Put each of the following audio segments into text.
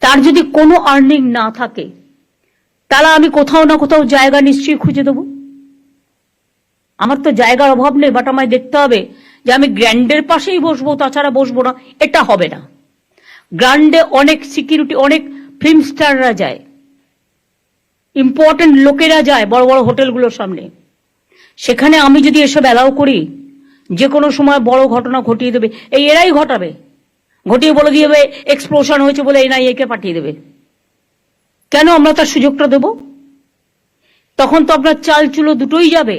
তার যদি কোনো আর্নিং না থাকে তাহলে আমি কোথাও না কোথাও জায়গা নিশ্চয়ই খুঁজে দেবো। আমার তো জায়গার অভাব নেই, বাট আমায় দেখতে হবে যে আমি গ্র্যান্ডের পাশেই বসবো, তাছাড়া বসবো না, এটা হবে না। গ্র্যান্ডে অনেক সিকিউরিটি, অনেক ফিল্ম স্টাররা যায়, ইম্পর্টেন্ট লোকেরা যায় বড় বড় হোটেলগুলোর সামনে। সেখানে আমি যদি এসব অ্যালাউ করি, যে কোনো সময় বড় ঘটনা ঘটিয়ে দেবে, এরাই ঘটাবে, ঘটিয়ে বলে দিয়ে দেবে এক্সপ্লোশন হয়েছে বলে NIA কে পাঠিয়ে দেবে। কেন আমরা তার সুযোগটা দেব? তখন তো আপনার চাল চুলো দুটোই যাবে।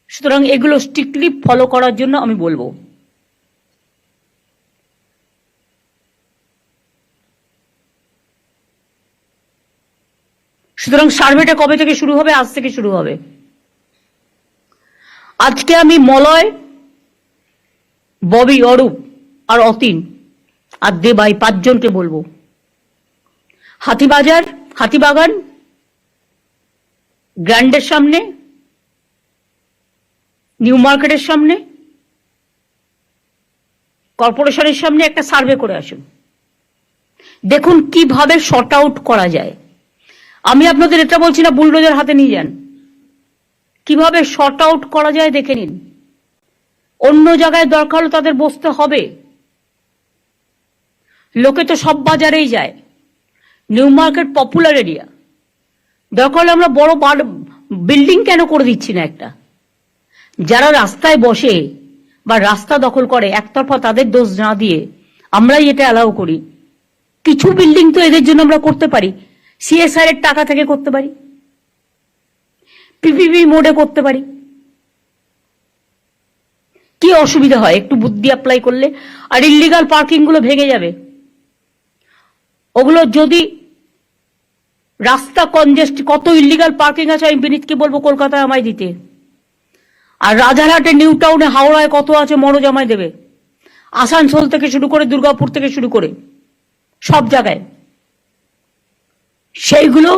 সুতরাং এগুলো স্ট্রিক্টলি ফলো করার জন্য আমি বলবো। সুতরাং সার্ভেটা কবে থেকে শুরু হবে? আজ থেকে শুরু হবে। আজকে আমি মলয়, ববি, অরূপ আর অতীন আর দেবাই 5 জনকে বলবো, হাতিবাজার, হাতিবাগান, গ্র্যান্ডের সামনে, নিউ মার্কেটের সামনে, কর্পোরেশনের সামনে একটা সার্ভে করে আসুন। দেখুন কিভাবে শর্ট আউট করা যায়। আমি আপনাদের এটা বলছি না বুলডোজার হাতে নিয়ে যান, কিভাবে শর্ট আউট করা যায় দেখে নিন। অন্য জায়গায় দরকার হলে তাদের বসতে হবে। লোকে তো সব বাজারেই যায়, নিউ মার্কেট পপুলার এরিয়া, দরকার হলে আমরা বড় বিল্ডিং কেন করে দিচ্ছি না একটা? যারা রাস্তায় বসে বা রাস্তা দখল করে একতরফা তাদের দোষ না দিয়ে আমরাই এটা অ্যালাউ করি। কিছু বিল্ডিং তো এদের জন্য আমরা করতে পারি, CSR এর টাকা থেকে করতে পারি, PPP মোডে করতে পারি। কি অসুবিধা হয় একটু বুদ্ধি অ্যাপ্লাই করলে? আর ইল্লিগাল পার্কিং গুলো ভেঙে যাবে। ওগুলো যদি রাস্তা কনজেস্ট, কত ইল্লিগাল পার্কিং আছে আমি বিনীতকে বলবো কলকাতায় আমায় দিতে। আর রাজারহাটে, নিউ টাউনে, হাওড়ায় কত আছে মনোজ আমায় দেবে। আসানসোল থেকে শুরু করে, দুর্গাপুর থেকে শুরু করে সব জায়গায়। সেইগুলো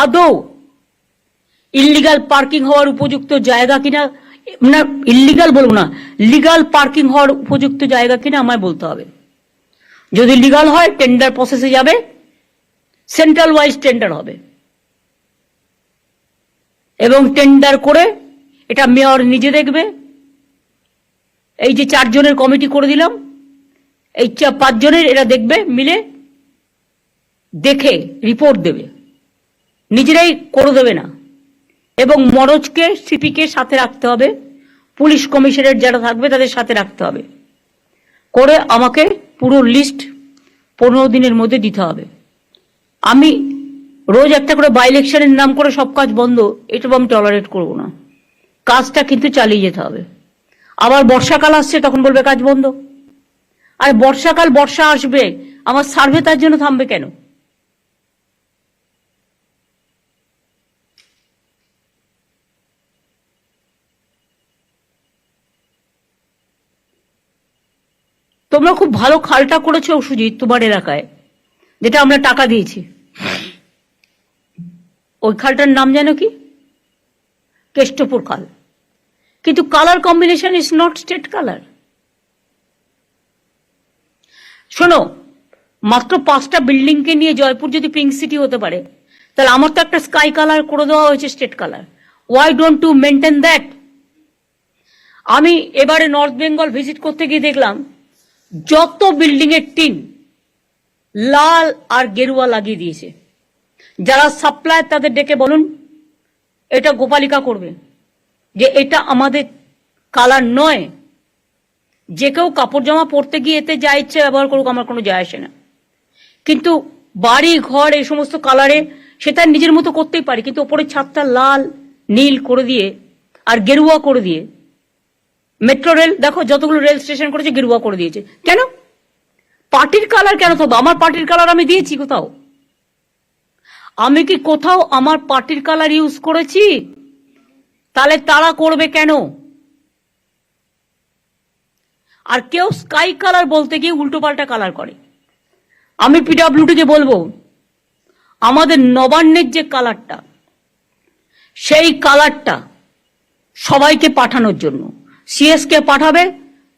আদৌ ইল্লিগাল পার্কিং হওয়ার উপযুক্ত জায়গা কিনা, না ইল্লিগাল বলবো না, লিগাল পার্কিং হওয়ার উপযুক্ত জায়গা কিনা আমায় বলতে হবে। যদি লিগাল হয় টেন্ডার প্রসেসে যাবে, সেন্ট্রাল ওয়াইজ টেন্ডার হবে, এবং টেন্ডার করে এটা মেয়র নিজে দেখবে। এই যে 4 জনের কমিটি করে দিলাম, এই 5 জনের এরা দেখবে, মিলে দেখে রিপোর্ট দেবে, নিজেরাই করে দেবে না। এবং মনোজকে, সিপিকে সাথে রাখতে হবে, পুলিশ কমিশনার যারা থাকবে তাদের সাথে রাখতে হবে, করে আমাকে পুরো লিস্ট 15 দিনের মধ্যে দিতে হবে। আমি রোজ একটা করে বাই ইলেকশনের নাম করে সব কাজ বন্ধ, এটা আমি টলারেট করবো না। কাজটা কিন্তু চালিয়ে যেতে হবে। আবার বর্ষাকাল আসছে, তখন বলবে কাজ বন্ধ। আর বর্ষাকাল, বর্ষা আসবে, আমার সার্ভে তার জন্য থামবে কেন? তোমরা খুব ভালো খালটা করেছো সুজিত তোমার এলাকায়, যেটা আমরা টাকা দিয়েছি। ওই খালটার নাম জানো কি? কেষ্টপুর খাল। কিন্তু colour combination is not state colour. শোনো, মাত্র 5টা বিল্ডিং কে নিয়ে জয়পুর যদি পিঙ্ক সিটি হতে পারে, তাহলে আমার তো একটা স্কাই কালার করে দেওয়া হয়েছে, state colour. Why don't you maintain that? আমি এবারে নর্থ বেঙ্গল ভিজিট করতে গিয়ে দেখলাম যত বিল্ডিং এর টিন লাল আর গেরুয়া লাগিয়ে দিয়েছে। যারা সাপ্লাই তাদের ডেকে বলুন এটা গোপালিকা করবে, যে এটা আমাদের কালার নয়। যে কেউ কাপড় জামা পরতে গিয়ে এতে যা ইচ্ছে ব্যবহার করুক, আমার কোনো যায় আসে না। কিন্তু বাড়ি ঘর এই সমস্ত কালারে সেটা নিজের মতো করতেই পারি, কিন্তু ওপরের ছাদটা লাল নীল করে দিয়ে আর গেরুয়া করে দিয়ে, মেট্রো রেল দেখো যতগুলো রেল স্টেশন করেছে গেরুয়া করে দিয়েছে। কেন? পার্টির কালার কেন থাকবে? আমার পার্টির কালার আমি দিয়েছি কোথাও? আমি কি কোথাও আমার পার্টির কালার ইউজ করেছি? তাহলে তারা করবে কেন? আর কেউ স্কাই কালার বলতে গিয়ে উল্টো পাল্টা কালার করে। আমি পিডব্লিউডিকে বলবো আমাদের নবান্নের যে কালারটা, সেই কালারটা সবাইকে পাঠানোর জন্য সিএস কে পাঠাবে।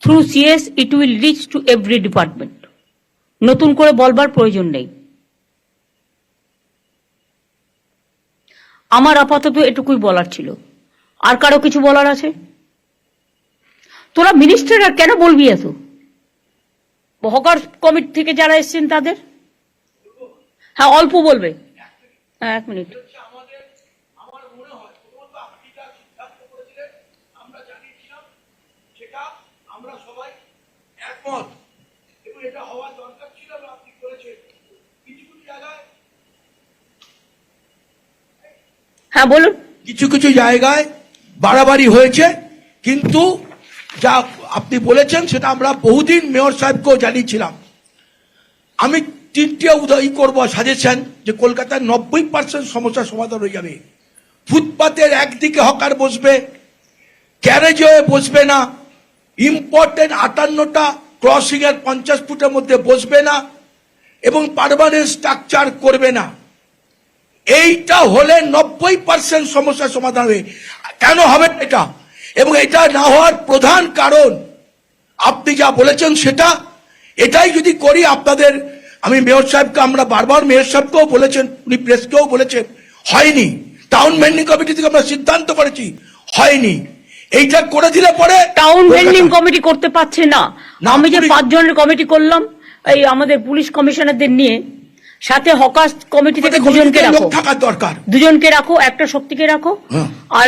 Through CS it will reach to every department. নতুন করে বলবার প্রয়োজন নেই। আমার আপাতত এটুকুই বলার ছিল। আর কারো কিছু বলার আছে? তোরা মিনিস্টাররা কেন বলবি এত? হকার কমিটি থেকে যারা এসছেন তাদের, হ্যাঁ অল্প বলবে। হ্যাঁ 1 মিনিট। হ্যাঁ বলুন। কিছু কিছু জায়গায় বাড়াবাড়ি হয়েছে, কিন্তু যা আপনি বলেছেন সেটা আমরা বহুদিন মেয়র সাহেবকেও জানিয়েছিলাম। আমি 3টে উদয় করবো সাজেশন, যে কলকাতার 90% সমস্যার সমাধান হয়ে যাবে। ফুটপাতের একদিকে হকার বসবে, গ্যারেজে বসবে না, ইম্পর্টেন্ট 58টা ক্রসিং এর 50 ফুটের মধ্যে বসবে না, এবং পার্মানেন্ট স্ট্রাকচার করবে না। এইটা হলে 90% সমস্যার সমাধান হবে। কেন হবে এটা? এবং এটা না হওয়ার প্রধান কারণ আপনি যা বলেছেন সেটা, এটাই যদি করি আপনাদের, আমি মেয়র সাহেবকে, আমরা বারবার মেয়র সাহেবকেও বলেছেন, উনি প্রেসকেও বলেছেন, হয়নি। টাউন ভেন্ডিং কমিটি থেকে আমরা সিদ্ধান্ত করেছি, হয়নি। এইটা করে দিলে পরে টাউন ভেন্ডিং কমিটি করতে পারছে না। আমি যে 5 জনের কমিটি করলাম, এই আমাদের পুলিশ কমিশনারদের নিয়ে, সাথে হকার কমিটি থেকে 2 জনকে রাখো, থাকার দরকার। 2 জনকে রাখো, একটা শক্তিকে রাখো, আর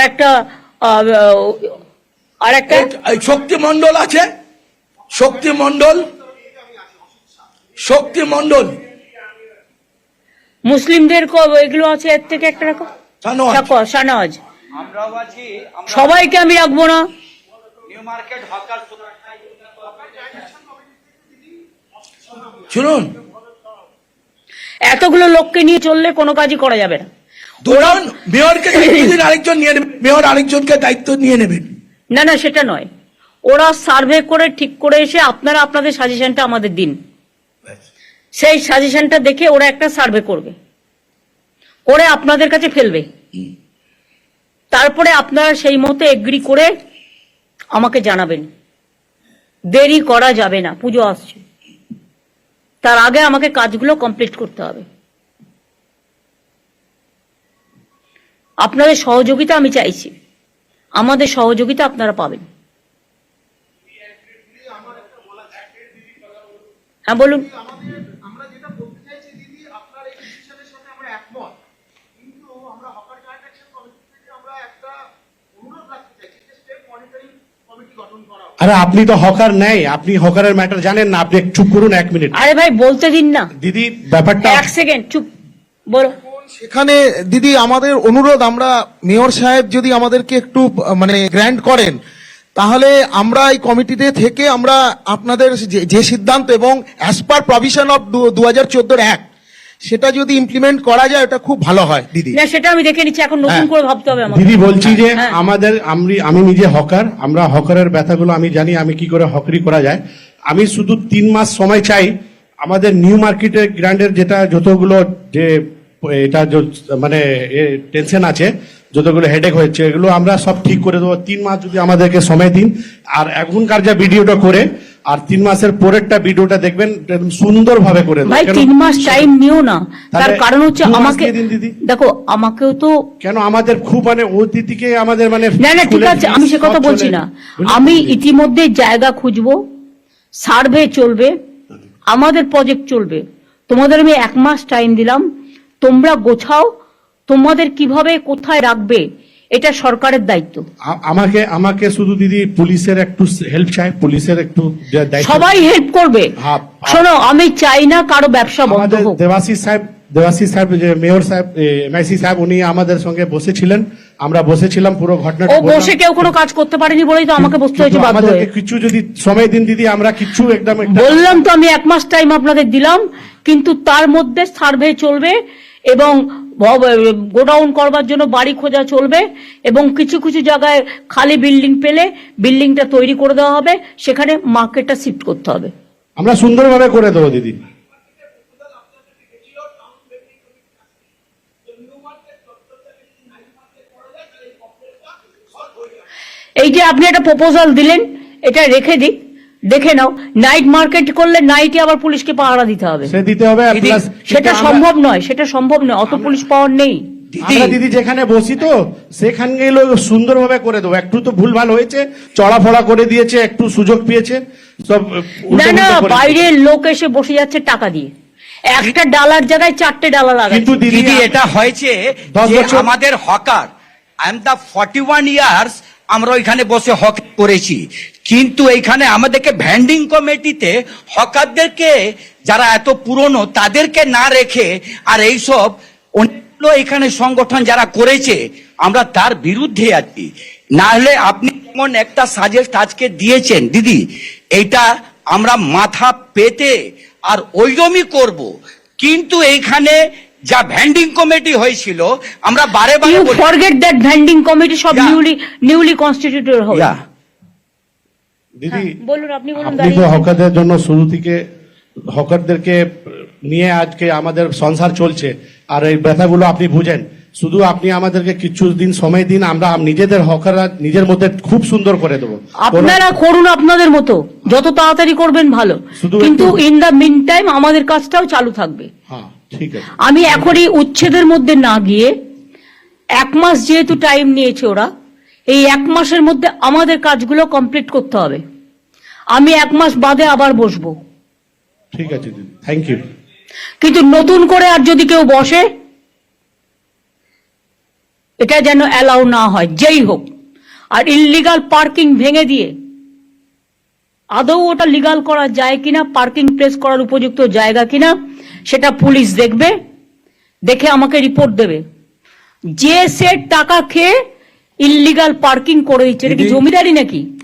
একটা শক্তি মন্ডল আছে, শক্তি মন্ডল মুসলিমদের এগুলো আছে, এর থেকে একটা রাখো, শাহনওয়াজ। সবাইকে আমি রাখবো না। শুনুন, এতগুলো লোককে নিয়ে চললে কোনো কাজই করা যাবে না। দুজন মেয়রকে আরেকজন নিয়ে নেবেন, মেয়র আরেকজনকে দায়িত্ব নিয়ে নেবেন। না না, সেটা নয়। ওরা সার্ভে করে ঠিক করে এসে আপনারা আপনাদের সাজেশনটা আমাদের দিন, সেই সাজেশনটা দেখে ওরা একটা সার্ভে করবে, করে আপনাদের কাছে ফেলবে। তারপরে আপনারা সেই মতো এগ্রি করে আমাকে জানাবেন। দেরি করা যাবে না, পুজো আসছে, তার আগে আমাকে কাজগুলো কমপ্লিট করতে হবে। আপনাদের সহযোগিতা আমি চাইছি, আমাদের সহযোগিতা আপনারা পাবেন। হ্যাঁ বলুন। আমরা যেটা বলতে চাইছি দিদি, আপনার এই ডিসিশনের সাথে আমরা একমত, কিন্তু আমরা হকার জয়েন্ট অ্যাকশন কমিটি থেকে আমরা একটা অনুরোধ রাখতে চাইছি যে স্টেট মনিটরিং কমিটি গঠন করা। আরে আপনি তো হকার নেই, আপনি হকারের ম্যাটার জানেন না, আপনি চুপ করুন 1 মিনিট। আরে ভাই বলতে দিন না দিদি, ব্যাপারটা 1 সেকেন্ড চুপ বলো। সেখানে দিদি আমাদের অনুরোধ, আমরা মেয়র সাহেব যদি আমাদেরকে একটু গ্র্যান্ট করেন, তাহলে আমরা এই কমিটিতে থেকে আমরা আপনাদের যে সিদ্ধান্ত এবং as per provision of 2014 act, সেটা যদি ইমপ্লিমেন্ট করা যায় এটা খুব ভালো হয় দিদি। না সেটা আমি দেখে নিচ্ছি, এখন নতুন করে ভাবতে হবে আমাকে। দিদি বলছি যে হ্যাঁ। আমি নিজে হকার, আমরা হকারের ব্যথাগুলো আমি জানি, আমি কি করে হকারি করা যায়। আমি শুধু 3 মাস সময় চাই। আমাদের নিউ মার্কেটের গ্র্যান্ডের যেটা যতগুলো যে এটা টেনশন আছে, যতগুলো হেডেক হয়েছে, এগুলো আমরা সব ঠিক করে দেবো। 3 মাস যদি আমাদেরকে সময় দিন, আর এখনকার যা ভিডিওটা করে, আর 3 মাসের পরেরটা ভিডিওটা দেখবেন, সুন্দর ভাবে করে দেবো। ভাই 3 মাস টাইম নিও না, তার তাহলে কারণ হচ্ছে 2 মাস আমাকে দিয়ে দিন দিদি। দেখো, আমাকেও তো কেন আমাদের খুব অতিথিকে আমাদের না না ঠিক আছে, আমি সে কথা বলছি না। আমি ইতিমধ্যে জায়গা খুঁজবো, সার্ভে চলবে, আমাদের প্রজেক্ট চলবে। তোমাদের আমি 1 মাস টাইম দিলাম, তোমরা গোছাও, তোমাদের কিভাবে কোথায় রাখবে এটা সরকারের দায়িত্ব। আমাকে শুধু দিদি পুলিশের একটু হেল্প চাই, পুলিশের একটু দায়িত্ব। সবাই হেল্প করবে। শোনো, আমি চাই না কারো ব্যবসা বন্ধ হোক। দেবাশিস সাহেব যে মেয়র সাহেব, এমআইসি সাহেব, উনি আমাদের সঙ্গে বসেছিলেন, আমরা বসেছিলাম, পুরো ঘটনাটা ও বসে কেউ কোনো কাজ করতে পারেনি বলেই তো আমাকে বসতে হয়েছে বাধ্য হয়ে। আমাদেরকে কিছু যদি সময় দিন দিদি, আমরা কিছু একদম বললাম তো, আমি 1 মাস টাইম আপনাদের দিলাম, কিন্তু তার মধ্যে সার্ভে চলবে এবং গোডাউন করবার জন্য বাড়ি খোঁজা চলবে, এবং কিছু কিছু জায়গায় খালি বিল্ডিং পেলে বিল্ডিংটা তৈরি করে দেওয়া হবে, সেখানে মার্কেটটা শিফট করতে হবে। আমরা সুন্দরভাবে করে দেবো দিদি। এই যে আপনি একটা প্রপোজাল দিলেন, এটা রেখে দিক, দেখে নাও, নাইট মার্কেট করলে নাইটে আবার পুলিশকে পাহারা দিতে হবে, সে দিতে হবে দিদি, plus সেটা আমরা- সম্ভব নয়, সেটা সম্ভব নয়, অত পুলিশ পাওয়ার নেই। আমরা দিদি যেখানে বসি তো সেখানে গেলে সুন্দরভাবে করে দেবো। একটু তো ভুলভাল হয়েছে, চড়াফড়া করে দিয়েছে, একটু সুযোগ পেয়েছে, সব না উল্টো না, পুল্টো করে বাইরের লোক এসে বসে যাচ্ছে টাকা দিয়ে, একটা ডালার জায়গায় 4টে ডালা দিয়েছে। লাগাচ্ছে। কিন্তু দিদি দিদি এটা হয়েছে 10 যে বছর- আমাদের hawker, I am the 41 years, আমরা ওইখানে বসে হক করেছি, কিন্তু এইখানে আমাদেরকে ভ্যান্ডিং কমিটিতে হকারদেরকে যারা এত পুরনো তাদেরকে না রেখে আর এইসব অনেকগুলো এখানে সংগঠন যারা করেছে, আমরা তার বিরুদ্ধে আছি। না হলে আপনি যেমন একটা সাজেস্ট আজকে দিয়েছেন দিদি, এইটা আমরা মাথা পেতে আর ওইরকমই করব, কিন্তু এইখানে যা ভ্যান্ডিং কমিটি হয়েছিল আমরা বারে বারে ইউ বলি- ফরগেট দ্যাট ভ্যান্ডিং কমিটি সব Yeah. নিউলি কনস্টিটিউটেড হবে। Yeah. দিদি বলুন, আপনি বলুন। আপনি তো দাঁড়িয়ে আছেন। হকারদের জন্য শুরু থেকে হকারদেরকে নিয়ে আজকে আমাদের সংসার চলছে, আর এই ব্যথাগুলো আপনি বুঝেন। শুধু আপনি আমাদেরকে কিছু দিন সময় দিন, আমরা নিজেদের হকাররা নিজের মধ্যে খুব সুন্দর করে দেবো। আপনারা করুন আপনাদের মতো, যত তাড়াতাড়ি করবেন ভালো, শুধু কিন্তু একটু- ইন দা মিন টাইম আমাদের কাজটাও চালু থাকবে। হ্যাঁ, ঠিক আছে। আমি এখনই উচ্ছেদের মধ্যে না গিয়ে, 1 মাস যেহেতু টাইম নিয়েছে ওরা, এই 1 মাসের মধ্যে আমাদের কাজগুলো কমপ্লিট করতে হবে। আমি 1 মাস বাদে আবার বসবো, ঠিক আছে দিদি, থ্যাংক ইউ। কিন্তু নতুন করে আর যদি কেউ বসে, এটা যেন অ্যালাউ না হয়, যেই হোক। আর ইললিগাল পার্কিং ভেঙে দিয়ে আদৌ ওটা লিগাল করা যায় কিনা, পার্কিং প্লেস করার উপযুক্ত জায়গা কিনা, সেটা পুলিশ দেখবে, দেখে আমাকে রিপোর্ট দেবে। যে সেট টাকা খেয়ে ইললিগাল পার্কিং করে দিচ্ছে, এটা কি দিদি- জমিদারি নাকি?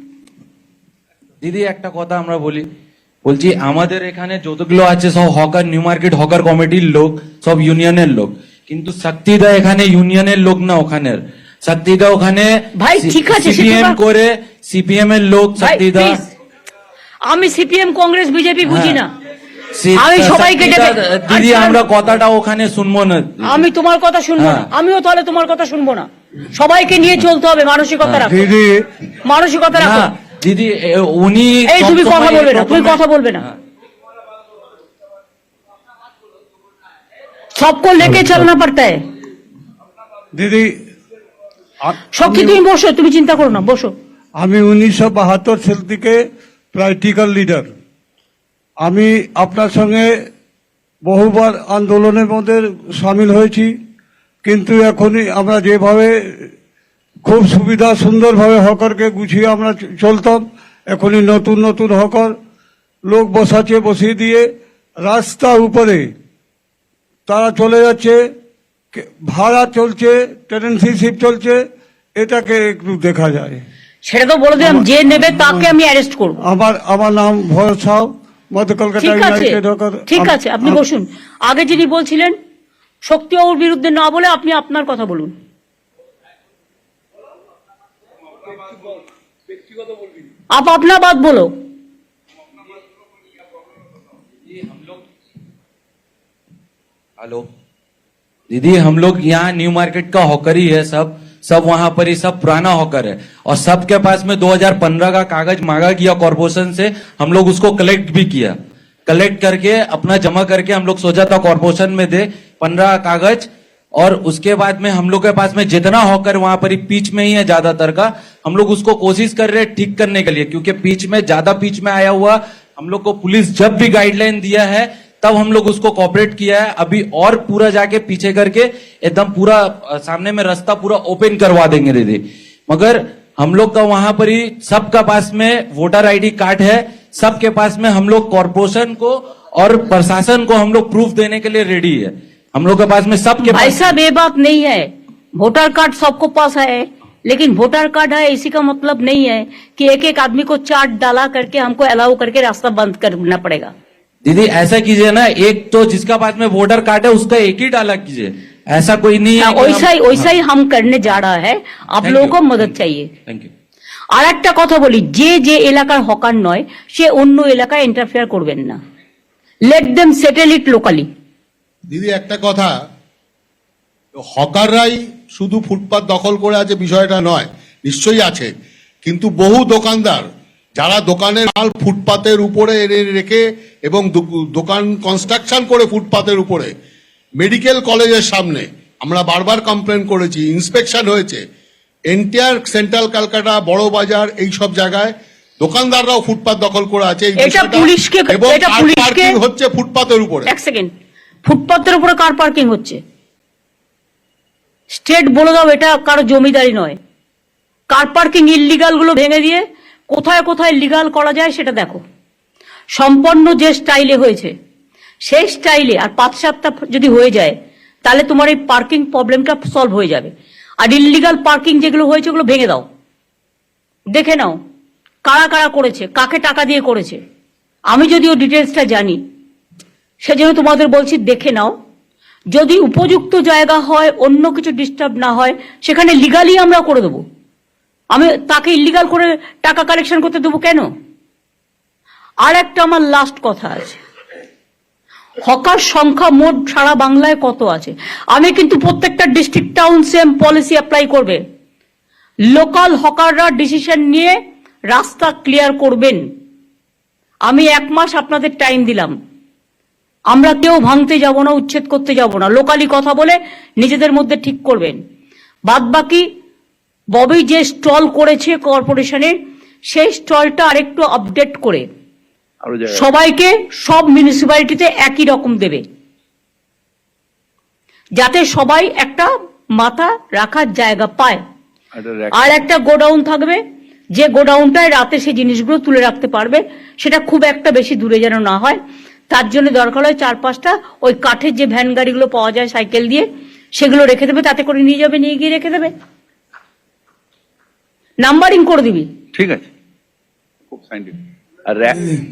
দিদি একটা কথা আমরা বলছি আমাদের এখানে যতগুলো আছে সব হকার, নিউ মার্কেট হকার কমিটির লোক, সব ইউনিয়নের লোক, কিন্তু শক্তিদা এখানে ইউনিয়নের লোক না, ওখানের শক্তিদা ওখানে ভাই, ঠিক আছে, সিপিএম সেটা- করে, সিপিএম এর লোক ভাই, শক্তিদা। please, আমি সিপিএম কংগ্রেস বিজেপি বুঝি না। সি- আমি সবাইকে শক্তিদা, ডেকে- দিদি আচ্ছা, আমরা কথাটা ওখানে শুনবো না। আমি তোমার কথা শুনবো না, হ্যাঁ। আমিও তাহলে তোমার কথা শুনবো না। সবাইকে নিয়ে চলতে হবে, মানসিকতা রাখো, দিদি মানসিকতা না রাখো। দিদি উনি এই তুমি সবসময় কথা বলবে না, তুমি প্রথমে- কথা বলবে না। হ্যাঁ। सबको लेके चलना पड़ता है। দিদি শক্তি, তুমি বসো, তুমি চিন্তা করো না, বসো। আমি 1972 সাল থেকে প্র্যাকটিক্যাল লিডার। আমি আপনার সঙ্গে বহুবার আন্দোলনের মধ্যে সামিল হয়েছি, কিন্তু এখনই আমরা যেভাবে খুব সুবিধা সুন্দরভাবে হকারকে গুছিয়ে আমরা চলতাম, এখনই নতুন নতুন হকার লোক বসাচ্ছে, বসিয়ে দিয়ে রাস্তার উপরে তারা চলে যাচ্ছে, ভাড়া চলছে, টেনেন্সিশিপ চলছে, এটাকে একটু দেখা যায়। সেটা তো বলে দিলাম, যে নেবে তাকে আমি অ্যারেস্ট করবো। আমার নাম ভরত সাউ, মধ্য কলকাতা ঠিক আছে, ইউনাইটেড হকার। ঠিক আছে, আপনি বসুন। আগে যিনি বলছিলেন শক্তি ওর বিরুদ্ধে না বলে আপনি আপনার কথা বলুন। आप अपना बात बोलो। हेलो दीदी, हम लोग यहाँ न्यू मार्केट का हॉकर ही है, सब वहां पर ही सब पुराना हॉकर है, और सबके पास में 2015 का कागज मांगा गया कॉर्पोरेशन से, हम लोग उसको कलेक्ट भी किया, कलेक्ट करके अपना जमा करके हम लोग सोचा था कॉर्पोरेशन में दे 15 कागज, और उसके बाद में हम लोग के पास में जितना हॉकर वहां पर ही पीच में ही है ज्यादातर का, हम लोग उसको कोशिश कर रहे हैं ठीक करने के लिए, क्योंकि पीच में ज्यादा पीच में आया हुआ हम लोग को पुलिस जब भी गाइडलाइन दिया है तब हम लोग उसको कॉपरेट किया है। अभी और पूरा जाके पीछे करके एकदम पूरा सामने में रास्ता पूरा ओपन करवा देंगे दीदी, मगर हम लोग का वहां पर ही सबका पास में वोटर आईडी कार्ड है, सबके पास में हम लोग कॉर्पोरेशन को और प्रशासन को हम लोग प्रूफ देने के लिए रेडी है, हम लोग के पास में सबके भाई पास। साहब, ये बात नहीं है, वोटर कार्ड सबको पास है, लेकिन वोटर कार्ड है इसी का मतलब नहीं है कि एक एक आदमी को चार्ट डाला करके हमको अलाउ करके रास्ता बंद करना पड़ेगा। दीदी ऐसा कीजिए ना, एक तो जिसका पास में वोटर कार्ड है उसका एक ही डाला कीजिए, ऐसा कोई नहीं है कि हम- वैसा ही हम करने जा रहा है। आप Thank लोगों you. को मदद चाहिए। Thank you. আর একটা কথা বলি, যে যে এলাকার হকার নয় সে অন্য এলাকায় ইন্টারফেয়ার করবেন না, লেট দেম সেটেল ইট লোকালি। দিদি একটা কথা, হকাররাই শুধু ফুটপাত দখল করে আছে বিষয়টা নয়, নিশ্চয়ই আছে, কিন্তু বহু দোকানদার যারা দোকানের মাল ফুটপাতের উপরে এনে রেখে এবং দোকান কনস্ট্রাকশন করে ফুটপাতের উপরে, মেডিকেল কলেজের সামনে আমরা বারবার কমপ্লেন করেছি, ইন্সপেকশন হয়েছে, এন্টায়ার সেন্ট্রাল ক্যালকাটা, বড় বাজার, এই সব জায়গায় দোকানদাররাও ফুটপাত দখল করে আছে। এই এটা বিষয়টা- পুলিশকে- এবং এটা কার পুলিশকে- পার্কিং হচ্ছে ফুটপাতের উপরে। এক সেকেন্ড, ফুটপাতের উপরে কার পার্কিং হচ্ছে? স্টেট বলে দাও এটা কারো জমিদারি নয়। কার পার্কিং ইল্লিগাল গুলো ভেঙে দিয়ে কোথায় কোথায় লিগাল করা যায় সেটা দেখো। সম্পন্ন যে স্টাইলে হয়েছে সেই স্টাইলে আর 5-7টা যদি হয়ে যায় তাহলে তোমার এই পার্কিং প্রবলেমটা সলভ হয়ে যাবে। আর ইল্লিগাল পার্কিং যেগুলো হয়েছে ওগুলো ভেঙে দাও, দেখে নাও কারা কারা করেছে, কাকে টাকা দিয়ে করেছে। আমি যদিও ডিটেলসটা জানি, সেজন্য তোমাদের বলছি দেখে নাও। যদি উপযুক্ত জায়গা হয়, অন্য কিছু ডিস্টার্ব না হয়, সেখানে লিগালি আমরা করে দেবো। আমি তাকে ইল্লিগাল করে টাকা কালেকশন করতে দেবো কেন? আর একটা আমার লাস্ট কথা আছে, হকার সংখ্যা মোট সারা বাংলায় কত আছে? আমি কিন্তু প্রত্যেকটা district town same policy apply করবে। লোকাল হকাররা ডিসিশন নিয়ে রাস্তা ক্লিয়ার করবেন। আমি 1 মাস আপনাদের টাইম দিলাম, আমরা কেউ ভাঙতে যাব না, উচ্ছেদ করতে যাব না, লোকালি কথা বলে নিজেদের মধ্যে ঠিক করবেন। বাদ বাকি ববি যে স্টল করেছে কর্পোরেশনের, সেই স্টলটা আরেকটু আপডেট করে সবাইকে সব মিউনিসিপ্যালিটিতে একই রকম দেবে, যাতে সবাই একটা মাথা রাখার জায়গা পায়। আর একটা গোডাউন থাকবে, যে গোডাউনটায় রাতে সেই জিনিসগুলো তুলে রাখতে পারবে, সেটা খুব একটা বেশি দূরে যেন না হয়। তার জন্য দরকার হয় 4-5টা ওই কাঠের যে ভ্যান গাড়িগুলো পাওয়া যায় সাইকেল দিয়ে, সেগুলো রেখে দেবে, তাতে করে নিয়ে যাবে, নিয়ে গিয়ে রেখে দেবে, নাম্বারিং করে দিবি। ঠিক আছে, খুব সাইন্টিফিক। আর